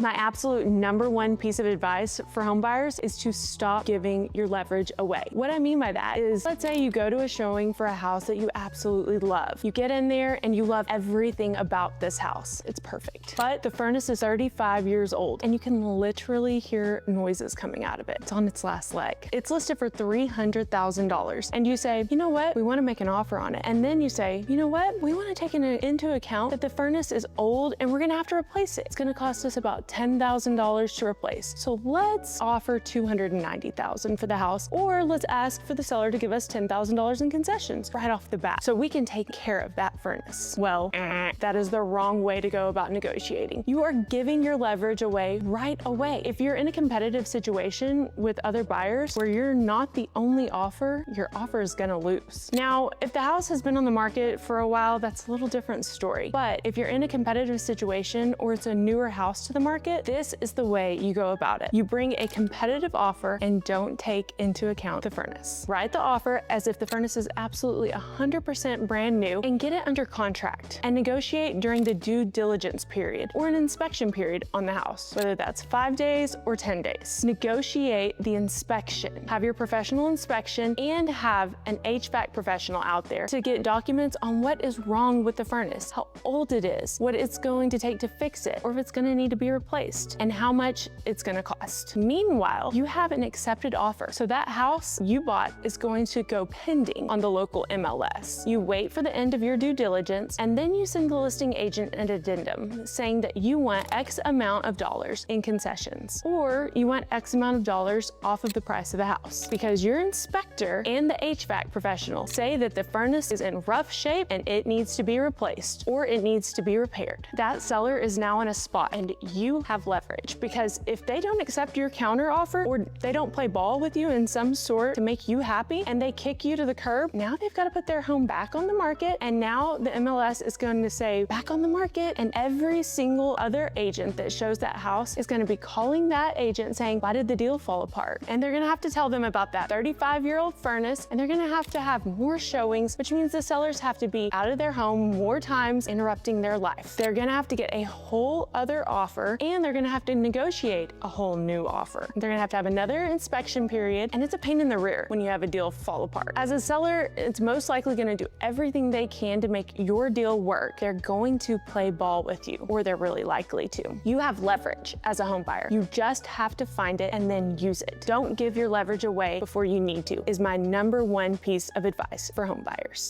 My absolute number one piece of advice for home buyers is to stop giving your leverage away. What I mean by that is, let's say you go to a showing for a house that you absolutely love. You get in there and you love everything about this house. It's perfect. But the furnace is 35 years old and you can literally hear noises coming out of it. It's on its last leg. It's listed for $300,000. And you say, you know what? We want to make an offer on it. And then you say, you know what? We want to take into account that the furnace is old and we're going to have to replace it. It's going to cost us about $10,000 to replace. So let's offer $290,000 for the house, or let's ask for the seller to give us $10,000 in concessions right off the bat so we can take care of that furnace. Well, that is the wrong way to go about negotiating. You are giving your leverage away right away. If you're in a competitive situation with other buyers where you're not the only offer, your offer is gonna lose. Now, if the house has been on the market for a while, that's a little different story. But if you're in a competitive situation or it's a newer house to the market, this is the way you go about it. You bring a competitive offer and don't take into account the furnace. Write the offer as if the furnace is absolutely 100% brand new and get it under contract, and negotiate during the due diligence period or an inspection period on the house, whether that's 5 days or 10 days. Negotiate the inspection. Have your professional inspection and have an HVAC professional out there to get documents on what is wrong with the furnace, how old it is, what it's going to take to fix it, or if it's going to need to be replaced, and how much it's going to cost. Meanwhile, you have an accepted offer. So that house you bought is going to go pending on the local MLS. You wait for the end of your due diligence, and then you send the listing agent an addendum saying that you want X amount of dollars in concessions, or you want X amount of dollars off of the price of the house, because your inspector and the HVAC professional say that the furnace is in rough shape and it needs to be replaced or it needs to be repaired. That seller is now in a spot and you have leverage, because if they don't accept your counter offer or they don't play ball with you in some sort to make you happy and they kick you to the curb, now they've got to put their home back on the market, and now the MLS is going to say back on the market, and every single other agent that shows that house is going to be calling that agent saying, why did the deal fall apart? And they're going to have to tell them about that 35-year-old furnace, and they're going to have more showings, which means the sellers have to be out of their home more times, interrupting their life. They're going to have to get a whole other offer, and they're going to have to negotiate a whole new offer. They're going to have another inspection period, and it's a pain in the rear when you have a deal fall apart. As a seller, it's most likely going to do everything they can to make your deal work. They're going to play ball with you, or they're really likely to. You have leverage as a home buyer. You just have to find it and then use it. Don't give your leverage away before you need to, is my number one piece of advice for home buyers.